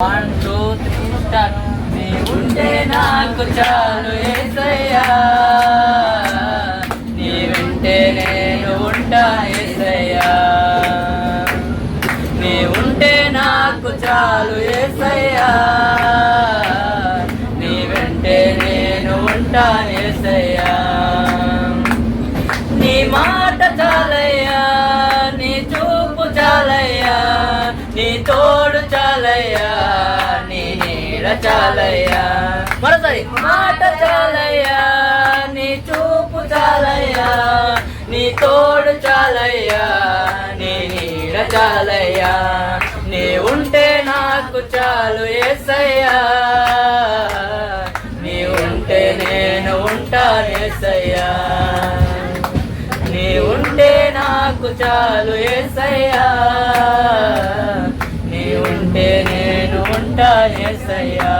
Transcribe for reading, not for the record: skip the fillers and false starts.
1 2 3 start. నీ ఉంటే నాకు చాలు యేసయ్యా, నీ వెంటే నేను ఉంటా యేసయ్యా. నీ ఉంటే నాకు చాలు యేసయ్యా, నీ వెంటే నేను ఉంటా యేసయ్యా. నీ మాట చాలయ్యా, నీ చూపు చాలయ్యా, నీ తోడు చాలయ్యా, నీ నీడ చాలయ్యా. మరోసారి మాట చాలయ్యా, నీ చూపు చాలయ్యా, నీ తోడు చాలయ్యా, నీ నీడ చాలయ్యా. నీ ఉంటే నాకు చాలు యేసయ్యా, నీ ఉంటే నేను ఉంటా యేసయ్యా. నీ ఉంటే నాకు చాలు యేసయ్యా, నీ ఉంటే నేను ఉంటా యేసయ్యా.